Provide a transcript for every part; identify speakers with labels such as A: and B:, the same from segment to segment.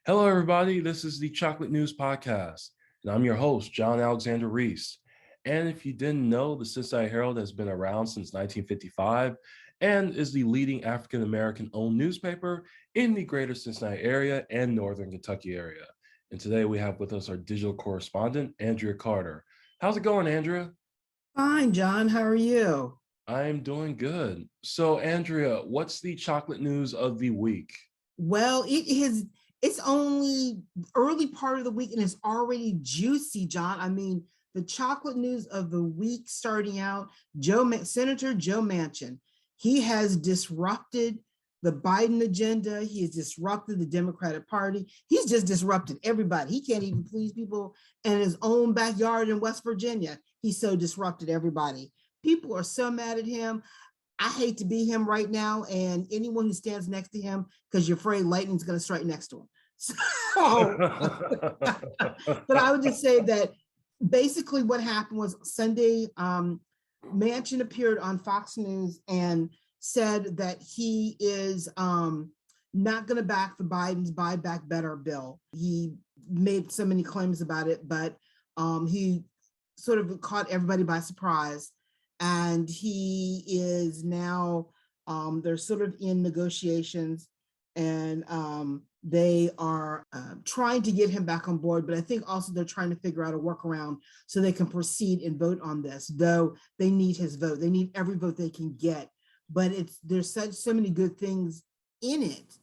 A: Hello, everybody. This is the Chocolate News Podcast, and I'm your host, John Alexander Reese. And if you didn't know, the Cincinnati Herald has been around since 1955 and is the leading African American owned newspaper in the greater Cincinnati area and northern Kentucky area. And today we have with us our digital correspondent, Andrea Carter. How's it going, Andrea?
B: Fine, John. How are you?
A: I'm doing good. So, Andrea, what's the chocolate news of the week?
B: Well, it's only early part of the week and it's already juicy, John. I mean, the chocolate news of the week starting out, Senator Joe Manchin. He has disrupted the Biden agenda. He has disrupted the Democratic Party. He's just disrupted everybody. He can't even please people in his own backyard in West Virginia. He's so disrupted everybody. People are so mad at him. I hate to be him right now, and anyone who stands next to him, because you're afraid lightning's going to strike next to him. So, but I would just say that basically what happened was Sunday, Manchin appeared on Fox News and said that he is not going to back the Biden's Buy Back Better bill. He made so many claims about it, but he sort of caught everybody by surprise. And he is now, they're sort of in negotiations, and they are trying to get him back on board. But I think also they're trying to figure out a workaround so they can proceed and vote on this, though they need his vote. They need every vote they can get. But there's so many good things in it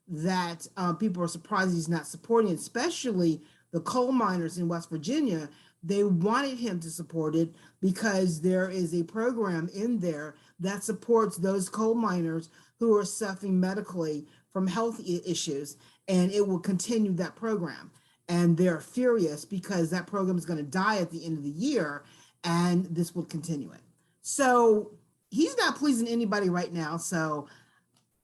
B: that people are surprised he's not supporting, especially the coal miners in West Virginia. They wanted him to support it because there is a program in there that supports those coal miners who are suffering medically from health issues, and it will continue that program. And they're furious because that program is going to die at the end of the year, and this will continue it. So he's not pleasing anybody right now. So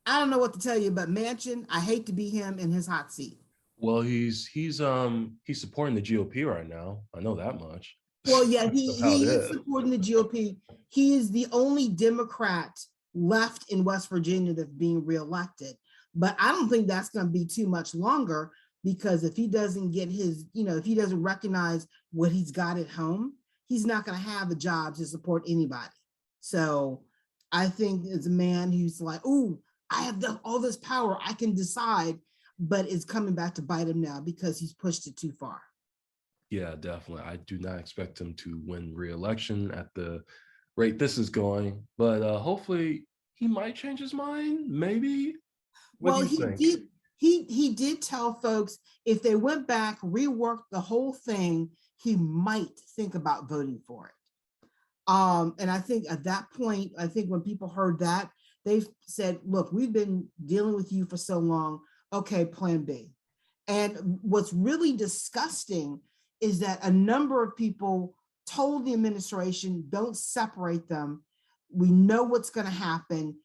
B: I don't know what to tell you, but Manchin, I hate to be him in his hot seat.
A: Well, he's supporting the GOP right now. I know that much.
B: Well, yeah,
A: That's how it
B: he is
A: is.
B: supporting the GOP. He is the only Democrat left in West Virginia that's being reelected. But I don't think that's going to be too much longer, because if he doesn't get his, if he doesn't recognize what he's got at home, he's not going to have a job to support anybody. So I think as a man who's like, oh, I have all this power, I can decide, but it's coming back to bite him now because he's pushed it too far.
A: Yeah, definitely. I do not expect him to win re-election at the rate this is going, but hopefully he might change his mind. Maybe. What do
B: Well,
A: you
B: he
A: think?
B: did. He did tell folks if they went back, reworked the whole thing, he might think about voting for it. And I think at that point, I think when people heard that, they said, look, we've been dealing with you for so long. Okay, plan B. And what's really disgusting is that a number of people told the administration, don't separate them. We know what's going to happen.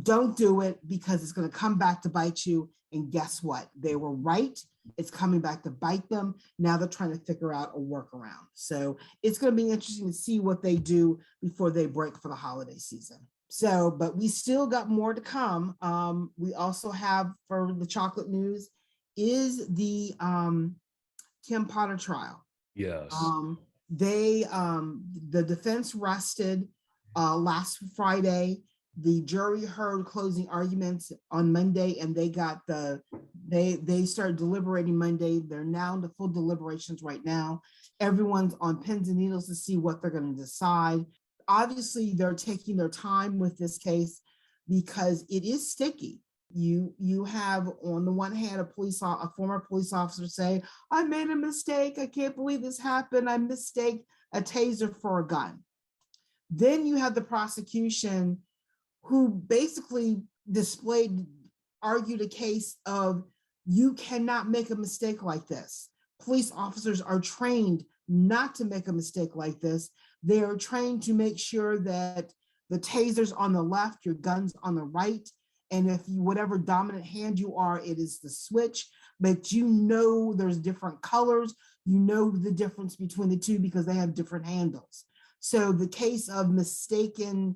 B: Don't do it because it's going to come back to bite you. And guess what? They were right. It's coming back to bite them. Now they're trying to figure out a workaround. So it's going to be interesting to see what they do before they break for the holiday season. So, but we still got more to come. We also have, for the chocolate news, is the Kim Potter trial.
A: Yes.
B: The defense rested last Friday. The jury heard closing arguments on Monday, and they started deliberating Monday. They're now in the full deliberations right now. Everyone's on pins and needles to see what they're going to decide. Obviously, they're taking their time with this case because it is sticky. You have, on the one hand, a former police officer say, I made a mistake. I can't believe this happened. I mistake a taser for a gun. Then you have the prosecution, who basically argued a case of, you cannot make a mistake like this. Police officers are trained not to make a mistake like this. They are trained to make sure that the taser's on the left, your gun's on the right. And if whatever dominant hand you are, it is the switch. But there's different colors. You know the difference between the two because they have different handles. So the case of mistaken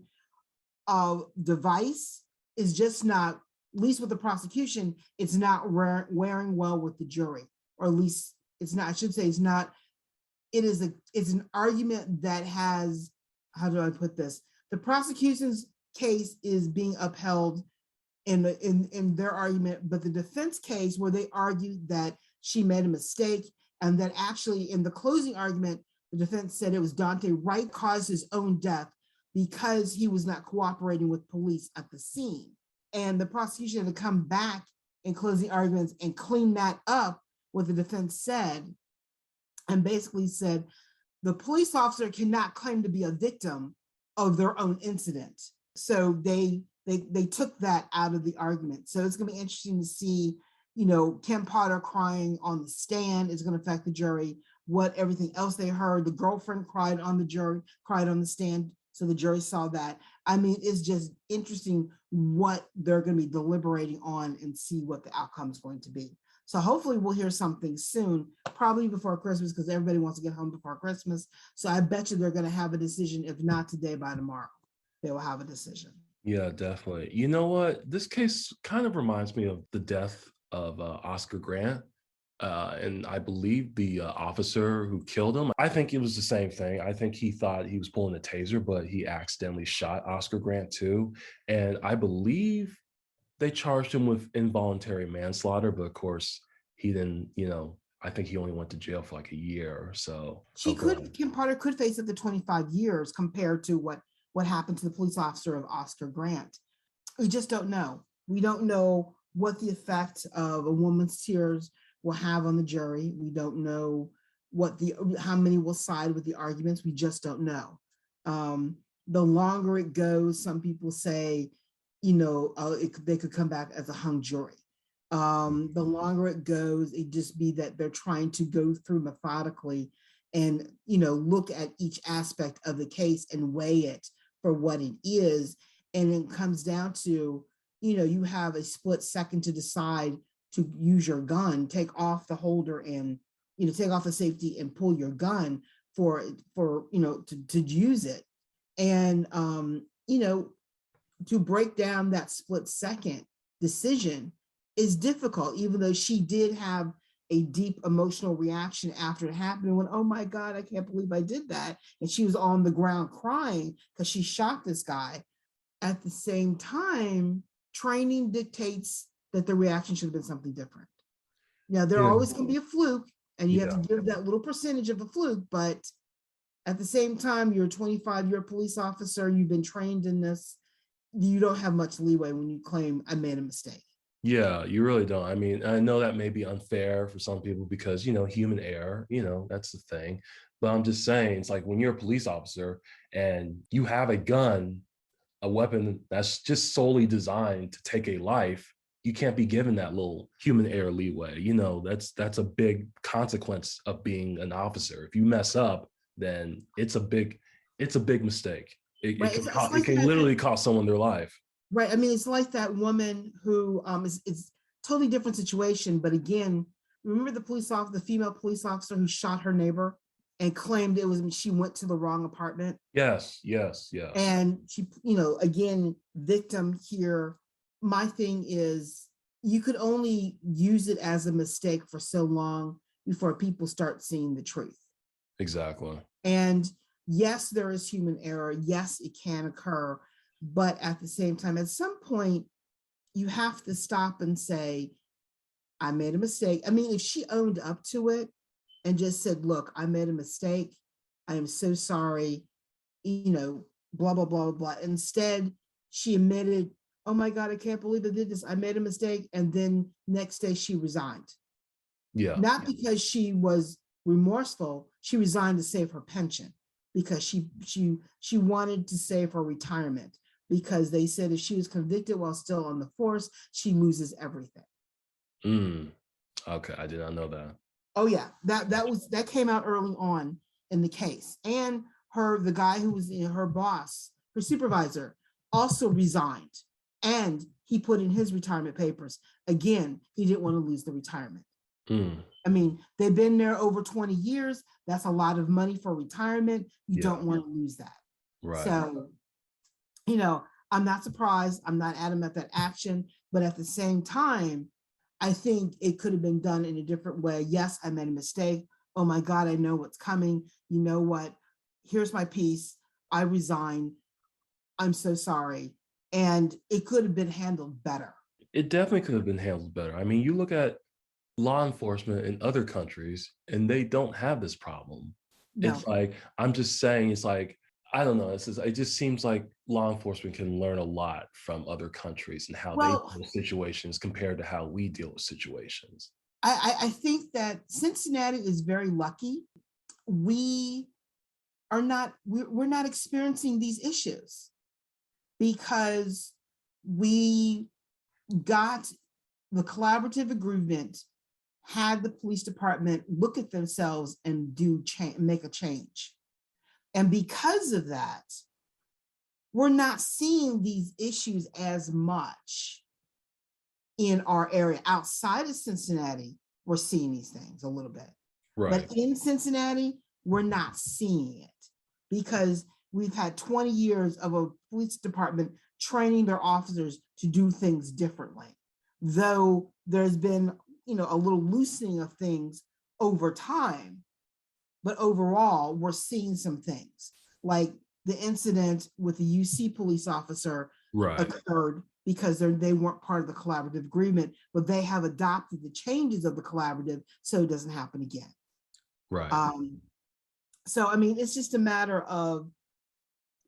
B: device is just not at least with the prosecution, it's not wearing well with the jury, or at least it's not, I should say it's not, it's an argument that has, how do I put this? The prosecution's case is being upheld in their argument, but the defense case where they argued that she made a mistake, and that actually in the closing argument, the defense said it was Duante Wright caused his own death because he was not cooperating with police at the scene. And the prosecution had to come back in closing arguments and clean that up, what the defense said, and basically said the police officer cannot claim to be a victim of their own incident. So they took that out of the argument. So it's going to be interesting to see, Kim Potter crying on the stand is going to affect the jury. What everything else they heard, the girlfriend cried on the stand. So the jury saw that. I mean, it's just interesting what they're going to be deliberating on and see what the outcome is going to be. So hopefully we'll hear something soon, probably before Christmas, because everybody wants to get home before Christmas. So I bet you they're going to have a decision, if not today, by tomorrow, they will have a decision.
A: Yeah, definitely. You know what? This case kind of reminds me of the death of Oscar Grant. And I believe the officer who killed him, I think it was the same thing. I think he thought he was pulling a taser, but he accidentally shot Oscar Grant too. And I believe they charged him with involuntary manslaughter, but of course he didn't, I think he only went to jail for like a year or so.
B: Kim Potter could face up to 25 years compared to what happened to the police officer of Oscar Grant. We just don't know. We don't know what the effect of a woman's tears will have on the jury. We don't know how many will side with the arguments. We just don't know. The longer it goes, some people say, they could come back as a hung jury. The longer it goes, it just be that they're trying to go through methodically and, look at each aspect of the case and weigh it for what it is. And it comes down to, you have a split second to decide to use your gun, take off the holder and, take off the safety and pull your gun for to use it. And, to break down that split second decision is difficult, even though she did have a deep emotional reaction after it happened when, oh my God, I can't believe I did that. And she was on the ground crying because she shot this guy. At the same time, training dictates that the reaction should have been something different. Now, there always can be a fluke, and you have to give that little percentage of a fluke, but at the same time, you're a 25-year police officer, you've been trained in this, you don't have much leeway when you claim I made a mistake.
A: Yeah, you really don't. I mean, I know that may be unfair for some people because, human error, that's the thing. But I'm just saying, it's like when you're a police officer and you have a gun, a weapon that's just solely designed to take a life, you can't be given that little human error leeway. That's a big consequence of being an officer. If you mess up, then it's a big mistake. It can literally cost someone their life.
B: Right. I mean, it's like that woman who it's totally different situation. But again, remember the female police officer who shot her neighbor and claimed she went to the wrong apartment.
A: Yes.
B: And she, again, victim here. My thing is, you could only use it as a mistake for so long before people start seeing the truth.
A: Exactly.
B: And yes, there is human error. Yes, it can occur. But at the same time, at some point, you have to stop and say, I made a mistake. I mean, if she owned up to it and just said, look, I made a mistake. I am so sorry, blah, blah, blah, blah. Instead, she admitted, oh my God, I can't believe I did this. I made a mistake. And then next day she resigned.
A: Yeah.
B: Not because she was remorseful. She resigned to save her pension because she wanted to save her retirement, because they said if she was convicted while still on the force, she loses everything.
A: Okay, I did not know that.
B: Oh yeah, that came out early on in the case. And the guy who was her boss, her supervisor, also resigned, and he put in his retirement papers. Again, he didn't want to lose the retirement. I mean, they've been there over 20 years. That's a lot of money for retirement. You don't want to lose that.
A: Right.
B: So, I'm not surprised. I'm not adamant that action But at the same time, I think it could have been done in a different way. Yes, I made a mistake. Oh my God, I know what's coming. You know what? Here's my piece. I resign. I'm so sorry. And it could have been handled better.
A: It definitely could have been handled better. I mean, you look at law enforcement in other countries and they don't have this problem.
B: No.
A: It's like, I'm just saying, it's like, I don't know. It just seems like law enforcement can learn a lot from other countries and how they deal
B: Well,
A: with situations compared to how we deal with situations.
B: I think that Cincinnati is very lucky. We we're not experiencing these issues because we got the collaborative agreement, had the police department look at themselves and make a change. And because of that, we're not seeing these issues as much in our area. Outside of Cincinnati, we're seeing these things a little bit.
A: Right.
B: But in Cincinnati, we're not seeing it because we've had 20 years of a police department training their officers to do things differently. Though there's been, a little loosening of things over time, but overall, we're seeing some things like the incident with the UC police officer
A: Right.
B: occurred because they weren't part of the collaborative agreement, but they have adopted the changes of the collaborative so it doesn't happen again.
A: Right.
B: So, I mean, it's just a matter of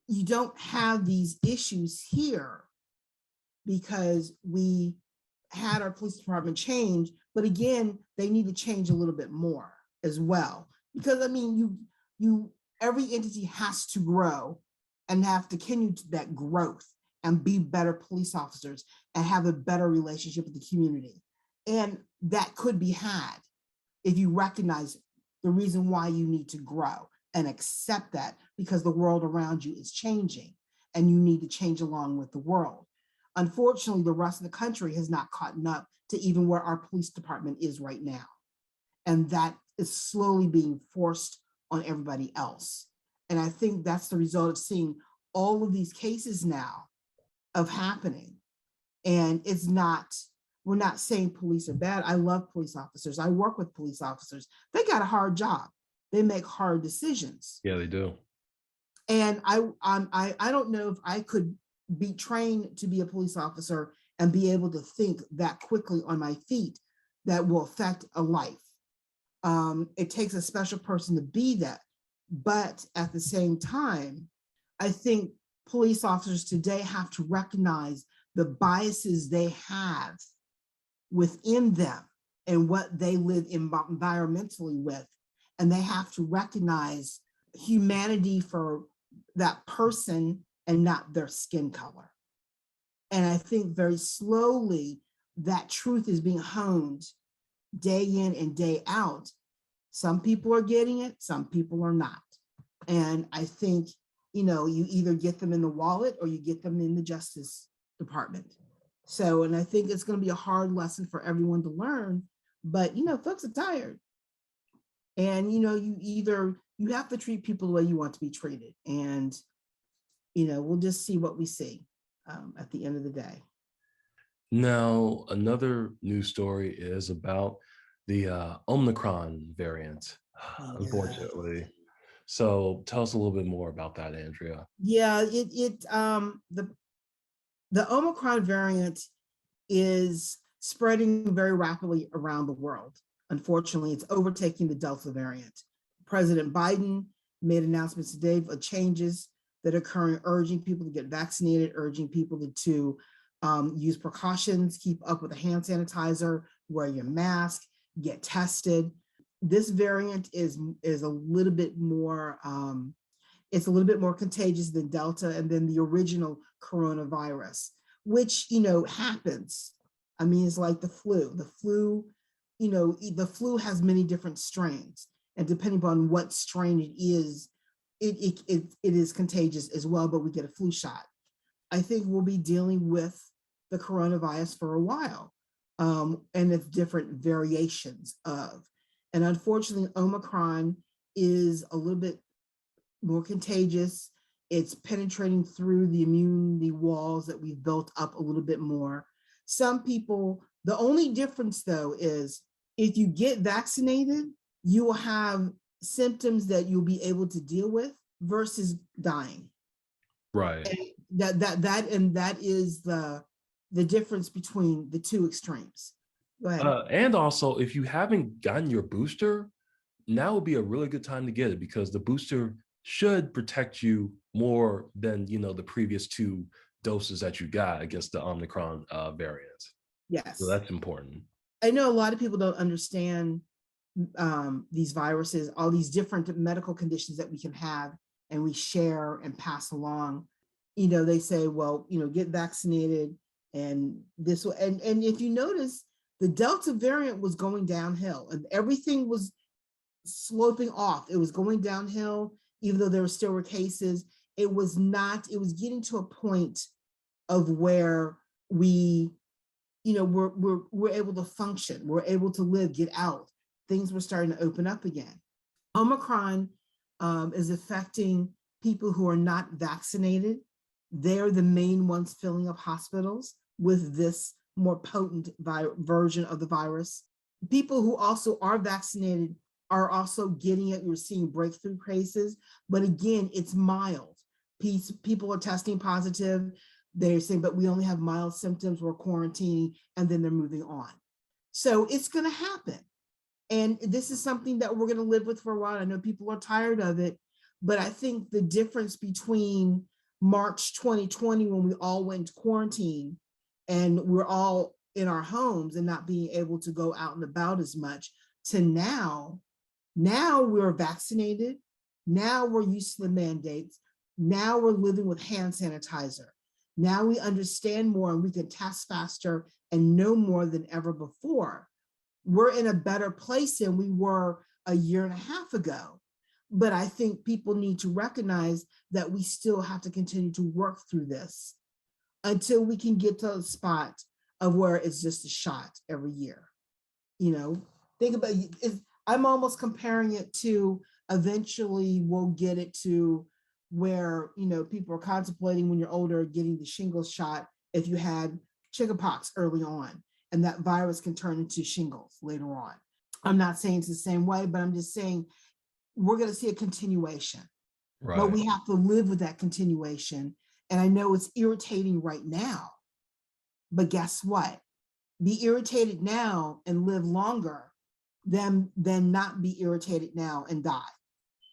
B: you don't have these issues here because we had our police department change, but again, they need to change a little bit more as well. Because I mean, every entity has to grow and have to continue that growth and be better police officers and have a better relationship with the community. And that could be had if you recognize the reason why you need to grow and accept that because the world around you is changing and you need to change along with the world. Unfortunately, the rest of the country has not caught up to even where our police department is right now. And that is slowly being forced on everybody else. And I think that's the result of seeing all of these cases now of happening. And we're not saying police are bad. I love police officers. I work with police officers. They got a hard job. They make hard decisions.
A: Yeah, they do.
B: And I don't know if I could be trained to be a police officer and be able to think that quickly on my feet that will affect a life. It takes a special person to be that. But at the same time, I think police officers today have to recognize the biases they have within them and what they live environmentally with. And they have to recognize humanity for that person and not their skin color. And I think very slowly that truth is being honed day in and day out. Some people are getting it, some people are not. And I think, you either get them in the wallet or you get them in the Justice Department. So, and I think it's going to be a hard lesson for everyone to learn, but, folks are tired. And, you have to treat people the way you want to be treated. And, we'll just see what we see at the end of the day.
A: Now, another news story is about the Omicron variant, unfortunately. So tell us a little bit more about that, Andria.
B: Yeah, the Omicron variant is spreading very rapidly around the world. Unfortunately, it's overtaking the Delta variant. President Biden made announcements today of changes that are occurring, urging people to get vaccinated, urging people to use precautions, keep up with a hand sanitizer, wear your mask, get tested. This variant is a little bit more, it's a little bit more contagious than Delta and then the original coronavirus, which, happens. I mean, it's like the flu. The flu has many different strains. And depending upon what strain it is contagious as well, but we get a flu shot. I think we'll be dealing with the coronavirus for a while, and its different variations of. And unfortunately, Omicron is a little bit more contagious. It's penetrating through the immunity walls that we've built up a little bit more. Some people, the only difference though is if you get vaccinated, you will have symptoms that you'll be able to deal with versus dying.
A: Right.
B: And that is the difference between the two extremes. Go ahead.
A: And also, if you haven't gotten your booster, now would be a really good time to get it because the booster should protect you more than the previous 2 doses that you got against the Omicron variant. So
B: Yes.
A: that's important.
B: I know a lot of people don't understand these viruses, all these different medical conditions that we can have and we share and pass along. They say, well, get vaccinated and this will, and if you notice, the Delta variant was going downhill and everything was sloping off. It was going downhill, even though there still were cases. It was getting to a point of where we're able to function, we're able to live, get out. Things were starting to open up again. Omicron is affecting people who are not vaccinated. They're the main ones filling up hospitals with this more potent version of the virus. People who also are vaccinated are also getting it. We're seeing breakthrough cases, but again, it's mild. People are testing positive. They're saying, but we only have mild symptoms, we're quarantining, and then they're moving on. So it's going to happen. And this is something that we're going to live with for a while. I know people are tired of it, but I think the difference between March 2020, when we all went into quarantine and we're all in our homes and not being able to go out and about as much, to now we're vaccinated. Now we're used to the mandates. Now we're living with hand sanitizer. Now we understand more and we can test faster and know more than ever before. We're in a better place than we were a year and a half ago. But I think people need to recognize that we still have to continue to work through this until we can get to a spot of where it's just a shot every year. Think about it. I'm almost comparing it to eventually we'll get it to where, people are contemplating when you're older getting the shingles shot if you had chickenpox early on, and that virus can turn into shingles later on. I'm not saying it's the same way, but I'm just saying we're going to see a continuation. Right. But we have to live with that continuation. And I know it's irritating right now, but guess what? Be irritated now and live longer than not be irritated now and die.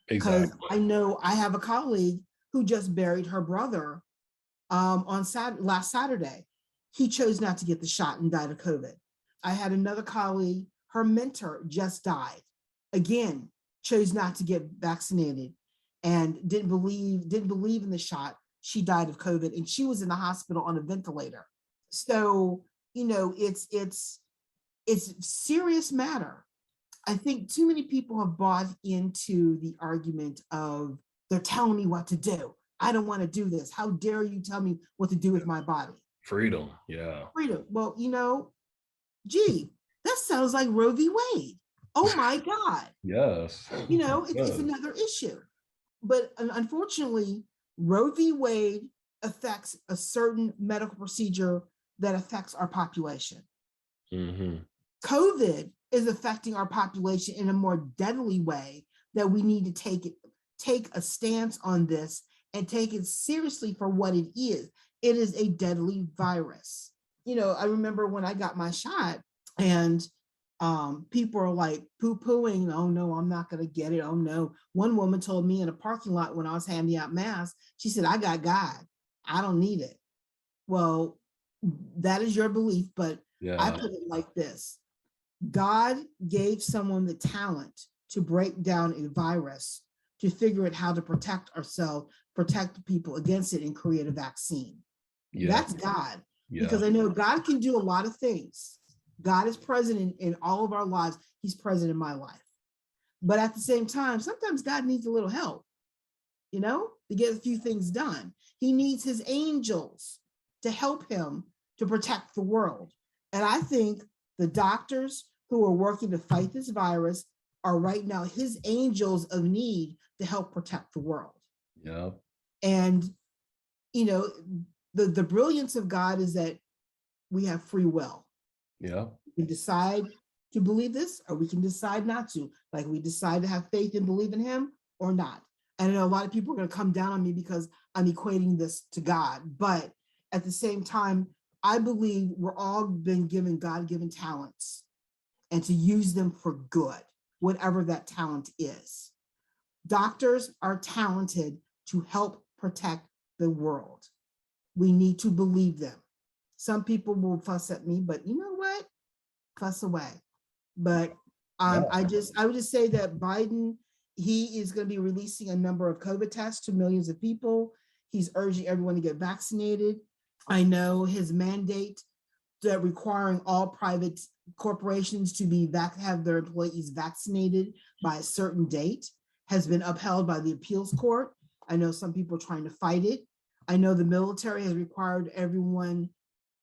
B: Because exactly. I know I have a colleague who just buried her brother on last Saturday. He chose not to get the shot and died of COVID. I had another colleague, her mentor just died. Again, chose not to get vaccinated and didn't believe in the shot. She died of COVID and she was in the hospital on a ventilator. So, it's a serious matter. I think too many people have bought into the argument of they're telling me what to do. I don't want to do this. How dare you tell me what to do with my body?
A: Freedom. Yeah.
B: Freedom. Well, gee, that sounds like Roe v. Wade. Oh my God.
A: Yes.
B: It's another issue. But unfortunately, Roe v. Wade affects a certain medical procedure that affects our population. Mm-hmm. COVID is affecting our population in a more deadly way that we need to take a stance on this and take it seriously for what it is. It is a deadly virus. I remember when I got my shot and people are like poo-pooing, oh no, I'm not going to get it. Oh no. One woman told me in a parking lot when I was handing out masks, she said, I got God. I don't need it. Well, that is your belief, but yeah. I put it like this. God gave someone the talent to break down a virus, to figure out how to protect ourselves, protect people against it, and create a vaccine. Yeah. That's God. Yeah. Because I know God can do a lot of things. God is present in all of our lives. He's present in my life. But at the same time, sometimes God needs a little help, to get a few things done. He needs his angels to help him to protect the world. And I think the doctors who are working to fight this virus are right now his angels of need to help protect the world. Yeah. And, the brilliance of God is that we have free will.
A: Yeah.
B: We can decide to believe this, or we can decide not to. Like we decide to have faith and believe in him or not. And I know a lot of people are going to come down on me because I'm equating this to God. But at the same time, I believe we're all been given God-given talents and to use them for good, whatever that talent is. Doctors are talented to help protect the world. We need to believe them. Some people will fuss at me, but you know what? Fuss away. But I would just say that Biden, he is going to be releasing a number of COVID tests to millions of people. He's urging everyone to get vaccinated. I know his mandate that requiring all private corporations to have their employees vaccinated by a certain date has been upheld by the appeals court. I know some people are trying to fight it. I know the military has required everyone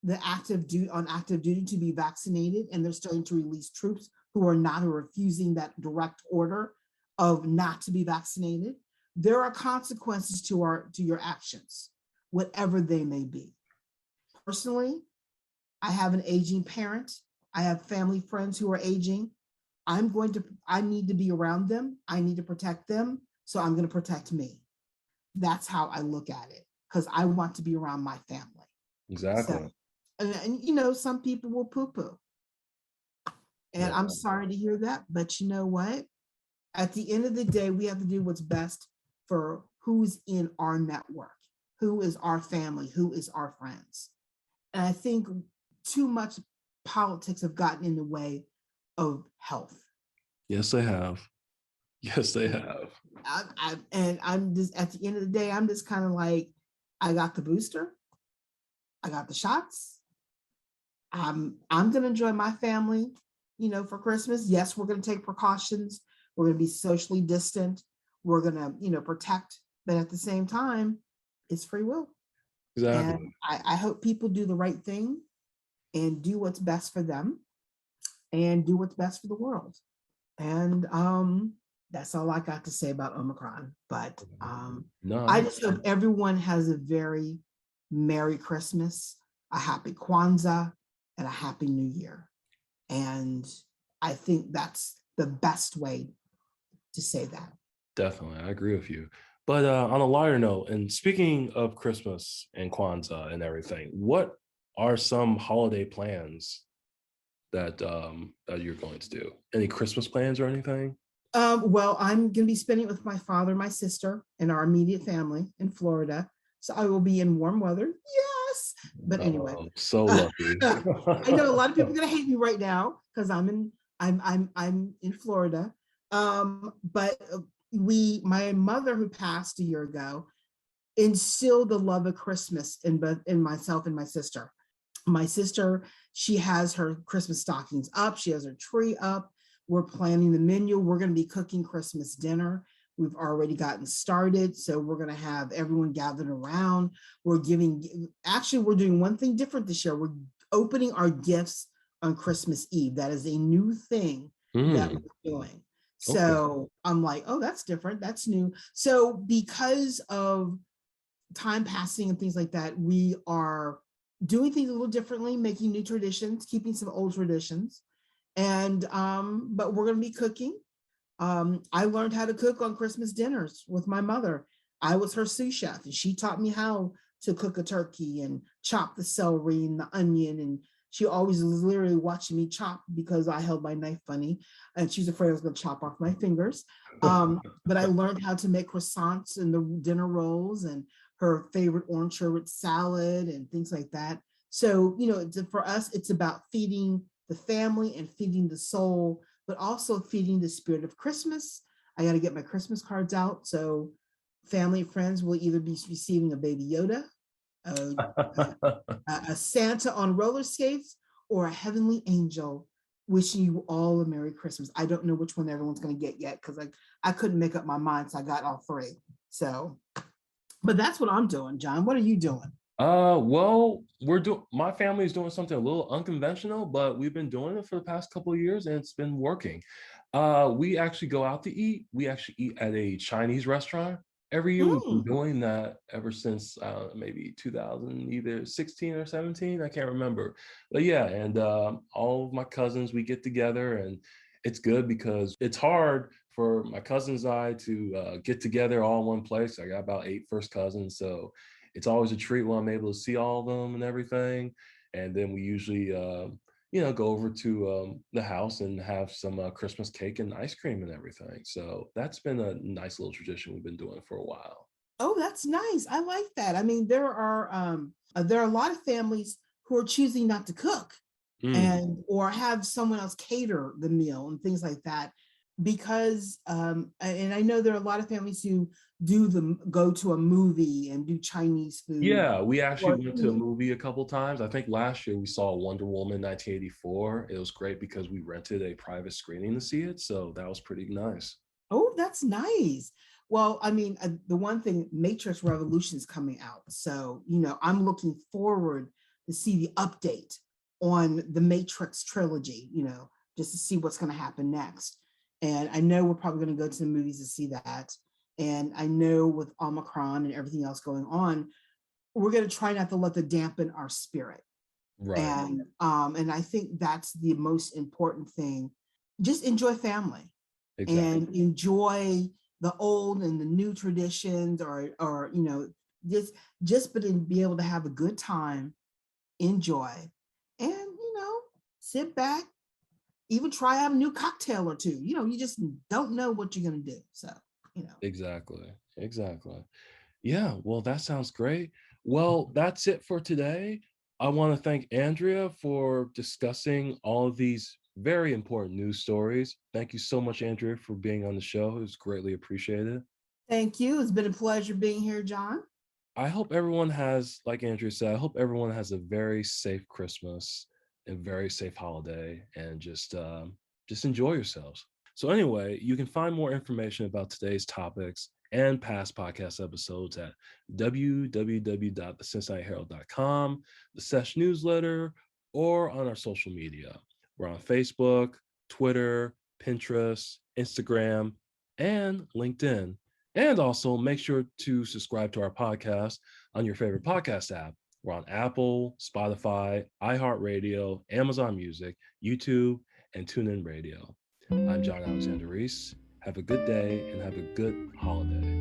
B: on active duty to be vaccinated, and they're starting to release troops who are refusing that direct order of not to be vaccinated. There are consequences to your actions, whatever they may be. Personally, I have an aging parent. I have family friends who are aging. I need to be around them. I need to protect them. So I'm going to protect me. That's how I look at it, because I want to be around my family.
A: Exactly.
B: So, and some people will poo-poo. And I'm sorry to hear that, but you know what? At the end of the day, we have to do what's best for who's in our network, who is our family, who is our friends. And I think too much politics have gotten in the way of health.
A: Yes, they have. Yes, they have.
B: I'm just, at the end of the day, I'm just kind of like, I got the booster. I got the shots. I'm going to enjoy my family, for Christmas. Yes, we're going to take precautions. We're going to be socially distant. We're going to, protect. But at the same time, it's free will.
A: Exactly.
B: And I hope people do the right thing and do what's best for them and do what's best for the world. And that's all I got to say about Omicron. But I just hope everyone has a very Merry Christmas, a happy Kwanzaa, and a happy New Year. And I think that's the best way to say that.
A: Definitely, I agree with you. But on a lighter note, and speaking of Christmas and Kwanzaa and everything, what are some holiday plans that you're going to do? Any Christmas plans or anything?
B: Well, I'm going to be spending it with my father, my sister, and our immediate family in Florida. So I will be in warm weather. Yes. But anyway,
A: so lucky.
B: I know a lot of people are going to hate me right now because I'm in Florida. But my mother, who passed a year ago, instilled the love of Christmas in myself and my sister. My sister, she has her Christmas stockings up. She has her tree up. We're planning the menu. We're going to be cooking Christmas dinner. We've already gotten started. So we're going to have everyone gathered around. We're doing one thing different this year. We're opening our gifts on Christmas Eve. That is a new thing that we're doing. So I'm like, oh, that's different. That's new. So because of time passing and things like that, we are doing things a little differently, making new traditions, keeping some old traditions. And but we're going to be cooking. I learned how to cook on Christmas dinners with my mother. I was her sous chef, and she taught me how to cook a turkey and chop the celery and the onion. And she always was literally watching me chop because I held my knife funny, and she was afraid I was going to chop off my fingers. But I learned how to make croissants and the dinner rolls and her favorite orange sherbet salad and things like that. So, for us, it's about feeding the family and feeding the soul, but also feeding the spirit of Christmas. I got to get my Christmas cards out. So family and friends will either be receiving a baby Yoda, a Santa on roller skates, or a heavenly angel wishing you all a Merry Christmas. I don't know which one everyone's going to get yet because I couldn't make up my mind. So I got all three. So, but that's what I'm doing, John. What are you doing?
A: Well, my family is doing something a little unconventional, but we've been doing it for the past couple of years and it's been working. We actually go out to eat. We actually eat at a Chinese restaurant. Every year we've been
B: Mm.
A: doing that ever since maybe 2000, either 16 or 17. I can't remember. But yeah, and all of my cousins, we get together, and it's good because it's hard for my cousins and I to get together all in one place. I got about 8 first cousins, so it's always a treat when I'm able to see all of them and everything. And then we usually, go over to the house and have some Christmas cake and ice cream and everything. So that's been a nice little tradition we've been doing for a while.
B: Oh, that's nice. I like that. I mean, there are a lot of families who are choosing not to cook
A: Mm.
B: and or have someone else cater the meal and things like that because and I know there are a lot of families who go to a movie and do Chinese food
A: Yeah, we actually
B: or
A: went to a movie a couple times. I think last year we saw Wonder Woman 1984. It was great because we rented a private screening to see it, so that was pretty nice.
B: oh, that's nice. Well, I mean, the one thing, Matrix Revolution is coming out. So, I'm looking forward to see the update on the Matrix trilogy, just to see what's going to happen next. And I know we're probably going to go to the movies to see that. And I know with Omicron and everything else going on, we're going to try not to let that dampen our spirit.
A: Right,
B: And I think that's the most important thing. Just enjoy family
A: exactly.
B: and enjoy the old and the new traditions or just but be able to have a good time, enjoy, and sit back, even try out a new cocktail or two. You just don't know what you're going to do. So
A: Exactly. Exactly. Yeah, well, that sounds great. Well, that's it for today. I want to thank Andrea for discussing all of these very important news stories. Thank you so much, Andrea, for being on the show. It was greatly appreciated.
B: thank you. It's been a pleasure being here, John.
A: I hope everyone has, like Andrea said, I hope everyone has a very safe Christmas and very safe holiday, and just enjoy yourselves. So anyway, you can find more information about today's topics and past podcast episodes at www.thecincinnatiherald.com, the Sesh newsletter, or on our social media. We're on Facebook, Twitter, Pinterest, Instagram, and LinkedIn. And also make sure to subscribe to our podcast on your favorite podcast app. We're on Apple, Spotify, iHeartRadio, Amazon Music, YouTube, and TuneIn Radio. I'm John Alexander Reese. Have a good day and have a good holiday.